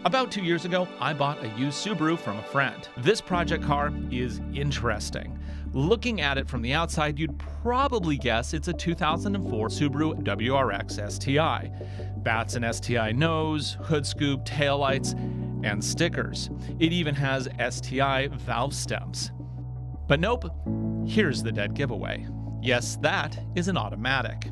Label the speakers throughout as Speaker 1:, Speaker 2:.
Speaker 1: About 2 years ago, I bought a used Subaru from a friend. This project car is interesting. Looking at it from the outside, you'd probably guess it's a 2004 Subaru WRX STI. Bats and STI nose, hood scoop, taillights, and stickers. It even has STI valve stems. But nope, here's the dead giveaway. Yes, that is an automatic.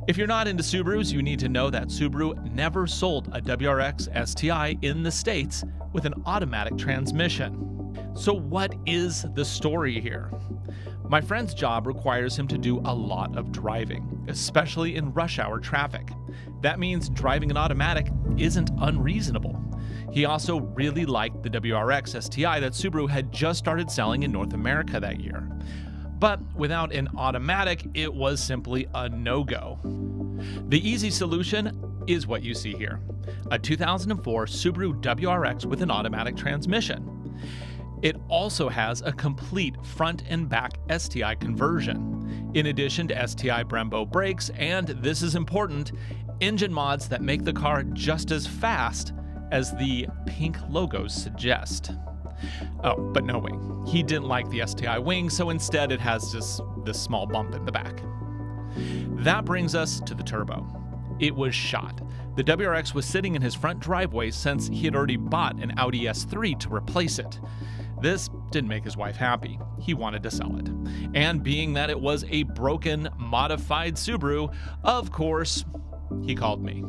Speaker 1: If you're not into Subarus, you need to know that Subaru never sold a WRX STI in the States with an automatic transmission. So what is the story here? My friend's job requires him to do a lot of driving, especially in rush hour traffic. That means driving an automatic isn't unreasonable. He also really liked the WRX STI that Subaru had just started selling in North America that year. But without an automatic, it was simply a no-go. The easy solution is what you see here, a 2004 Subaru WRX with an automatic transmission. It also has a complete front and back STI conversion, in addition to STI Brembo brakes, and this is important, engine mods that make the car just as fast as the pink logos suggest. Oh, but no wing. He didn't like the STI wing, so instead it has just this small bump in the back. That brings us to the turbo. It was shot. The WRX was sitting in his front driveway since he had already bought an Audi S3 to replace it. This didn't make his wife happy. He wanted to sell it. And being that it was a broken, modified Subaru, of course, he called me.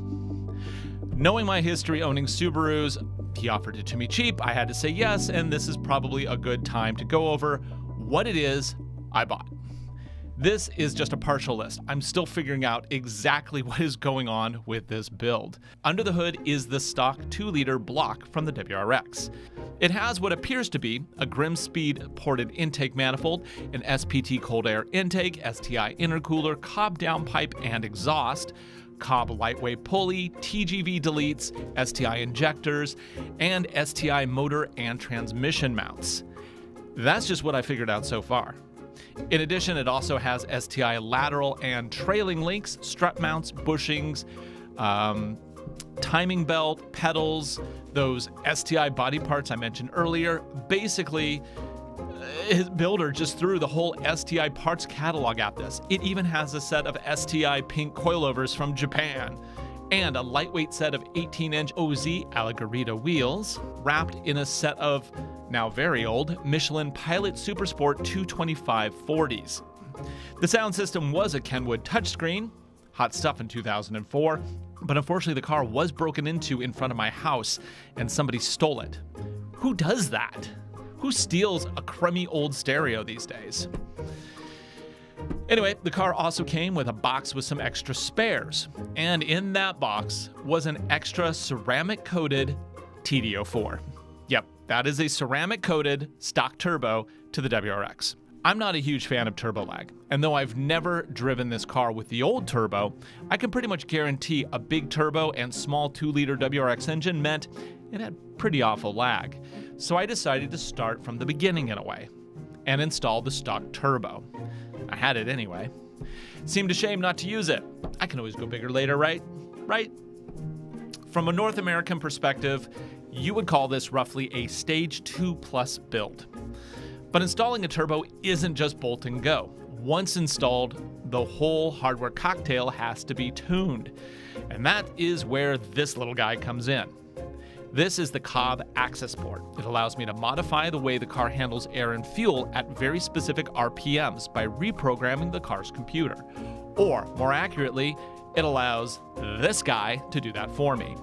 Speaker 1: Knowing my history owning Subarus, he offered it to me cheap. I had to say yes, and this is probably a good time to go over what it is I bought. This is just a partial list. I'm still figuring out exactly what is going on with this build. Under the hood is the stock 2-liter block from the WRX. It has what appears to be a Grimspeed ported intake manifold, an SPT cold air intake, STI intercooler, Cobb downpipe and exhaust, Cobb lightweight pulley, TGV deletes, STI injectors, and STI motor and transmission mounts. That's just what I figured out so far. In addition, it also has STI lateral and trailing links, strut mounts, bushings, timing belt, pedals, those STI body parts I mentioned earlier. Basically, his builder just threw the whole STI parts catalog at this. It even has a set of STI pink coilovers from Japan and a lightweight set of 18-inch OZ Alligarita wheels wrapped in a set of, now very old, Michelin Pilot Supersport 225 40s. The sound system was a Kenwood touchscreen, hot stuff in 2004, but unfortunately the car was broken into in front of my house and somebody stole it. Who does that? Who steals a crummy old stereo these days? Anyway, the car also came with a box with some extra spares, and in that box was an extra ceramic-coated TD04. Yep, that is a ceramic-coated stock turbo to the WRX. I'm not a huge fan of turbo lag, and though I've never driven this car with the old turbo, I can pretty much guarantee a big turbo and small 2-liter WRX engine meant it had pretty awful lag. So I decided to start from the beginning in a way, and install the stock turbo. I had it anyway. Seemed a shame not to use it. I can always go bigger later, right? Right? From a North American perspective, you would call this roughly a stage 2+ build. But installing a turbo isn't just bolt and go. Once installed, the whole hardware cocktail has to be tuned. And that is where this little guy comes in. This is the Cobb Accessport. It allows me to modify the way the car handles air and fuel at very specific RPMs by reprogramming the car's computer. Or, more accurately, it allows this guy to do that for me.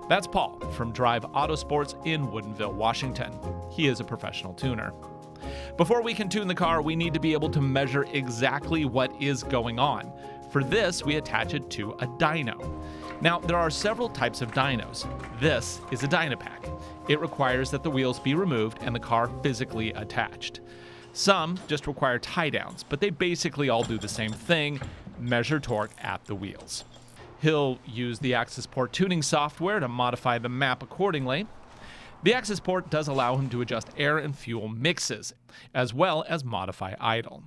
Speaker 1: That's Paul from Drive Autosports in Woodinville, Washington. He is a professional tuner. Before we can tune the car, we need to be able to measure exactly what is going on. For this, we attach it to a dyno. Now, there are several types of dynos. This is a Dynapack. It requires that the wheels be removed and the car physically attached. Some just require tie downs, but they basically all do the same thing, measure torque at the wheels. He'll use the Accessport tuning software to modify the map accordingly. The Accessport does allow him to adjust air and fuel mixes, as well as modify idle.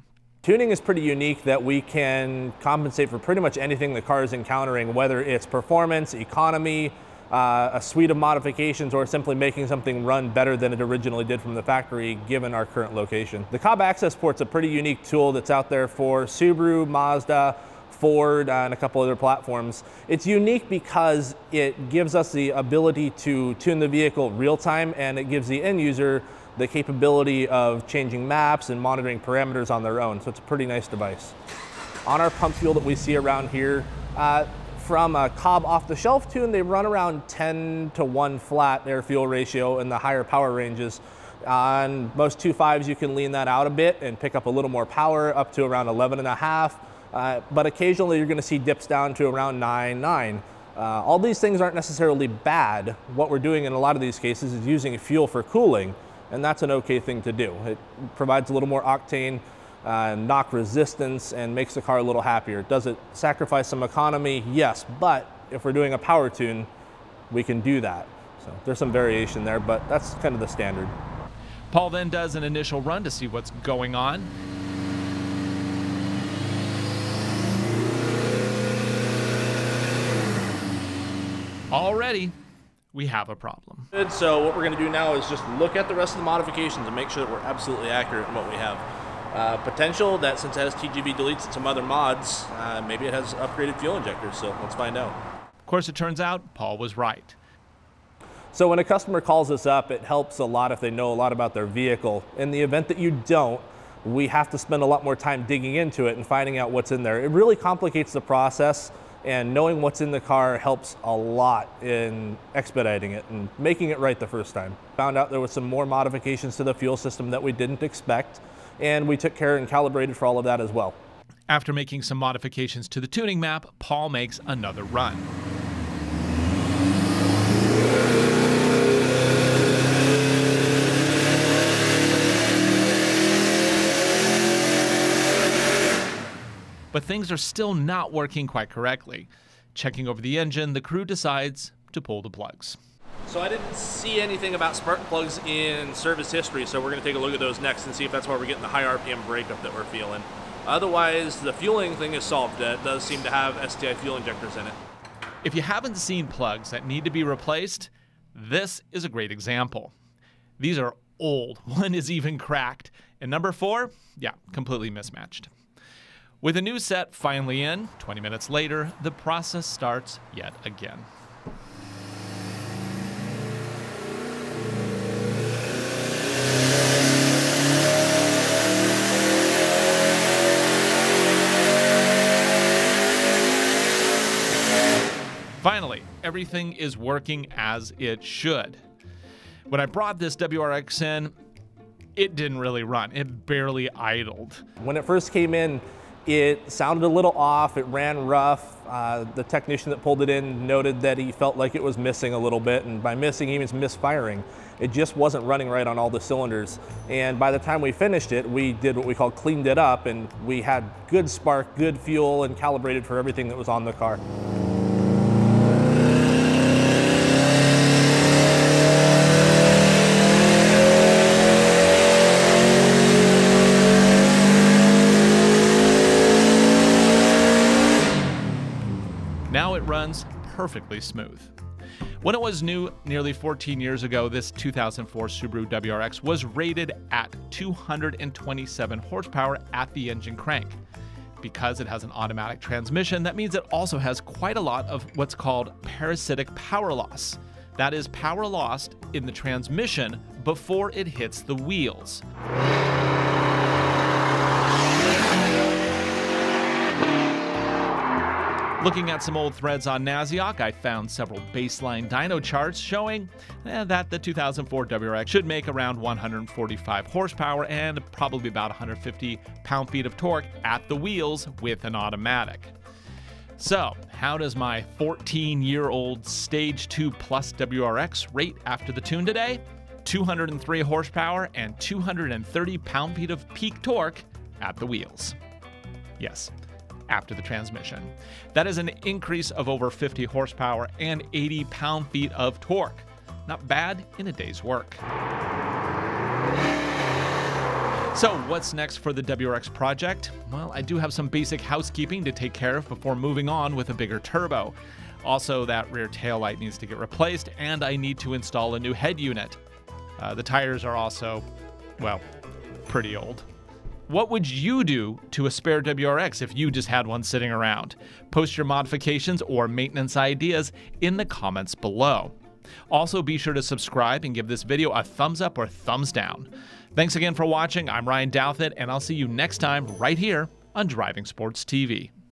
Speaker 2: Tuning is pretty unique that we can compensate for pretty much anything the car is encountering, whether it's performance, economy, a suite of modifications, or simply making something run better than it originally did from the factory given our current location. The Cobb Accessport's a pretty unique tool that's out there for Subaru, Mazda, Ford, and a couple other platforms. It's unique because it gives us the ability to tune the vehicle real time, and it gives the end user the capability of changing maps and monitoring parameters on their own. So it's a pretty nice device. On our pump fuel that we see around here, from a Cobb off-the-shelf tune, they run around 10:1 flat air fuel ratio in the higher power ranges. On most 2.5s, you can lean that out a bit and pick up a little more power, up to around 11.5. But occasionally you're going to see dips down to around 9.9. All these things aren't necessarily bad. What we're doing in a lot of these cases is using fuel for cooling, and that's an okay thing to do. It provides a little more octane, knock resistance, and makes the car a little happier. Does it sacrifice some economy? Yes, but if we're doing a power tune, we can do that. So there's some variation there, but that's kind of the standard.
Speaker 1: Paul then does an initial run to see what's going on. Already, we have a problem.
Speaker 3: Good, so what we're going to do now is just look at the rest of the modifications and make sure that we're absolutely accurate in what we have. Potential that since it has TGV deletes and some other mods, maybe it has upgraded fuel injectors, so let's find out.
Speaker 1: Of course, it turns out Paul was right.
Speaker 2: So when a customer calls us up, it helps a lot if they know a lot about their vehicle. In the event that you don't, we have to spend a lot more time digging into it and finding out what's in there. It really complicates the process, and knowing what's in the car helps a lot in expediting it and making it right the first time. Found out there was some more modifications to the fuel system that we didn't expect, and we took care and calibrated for all of that as well.
Speaker 1: After making some modifications to the tuning map, Paul makes another run. But things are still not working quite correctly. Checking over the engine, the crew decides to pull the plugs.
Speaker 3: So I didn't see anything about spark plugs in service history, so we're going to take a look at those next and see if that's why we're getting the high RPM breakup that we're feeling. Otherwise, the fueling thing is solved. It does seem to have STI fuel injectors in it.
Speaker 1: If you haven't seen plugs that need to be replaced, this is a great example. These are old. One is even cracked. And number 4, yeah, completely mismatched. With a new set finally in, 20 minutes later, the process starts yet again. Finally, everything is working as it should. When I brought this WRX in, it didn't really run. It barely idled.
Speaker 2: When it first came in, it sounded a little off, it ran rough. The technician that pulled it in noted that he felt like it was missing a little bit, and by missing, he means misfiring. It just wasn't running right on all the cylinders. And by the time we finished it, we did what we call cleaned it up, and we had good spark, good fuel, and calibrated for everything that was on the car.
Speaker 1: Now it runs perfectly smooth. When it was new nearly 14 years ago, this 2004 Subaru WRX was rated at 227 horsepower at the engine crank. Because it has an automatic transmission, that means it also has quite a lot of what's called parasitic power loss. That is power lost in the transmission before it hits the wheels. Looking at some old threads on Naziok, I found several baseline dyno charts showing that the 2004 WRX should make around 145 horsepower and probably about 150 pound-feet of torque at the wheels with an automatic. So, how does my 14-year-old Stage 2 Plus WRX rate after the tune today? 203 horsepower and 230 pound-feet of peak torque at the wheels. Yes, after the transmission. That is an increase of over 50 horsepower and 80 pound-feet of torque. Not bad in a day's work. So what's next for the WRX project? Well, I do have some basic housekeeping to take care of before moving on with a bigger turbo. Also, that rear taillight needs to get replaced, and I need to install a new head unit. The tires are also, well, pretty old. What would you do to a spare WRX if you just had one sitting around? Post your modifications or maintenance ideas in the comments below. Also, be sure to subscribe and give this video a thumbs up or thumbs down. Thanks again for watching. I'm Ryan Douthit, and I'll see you next time right here on Driving Sports TV.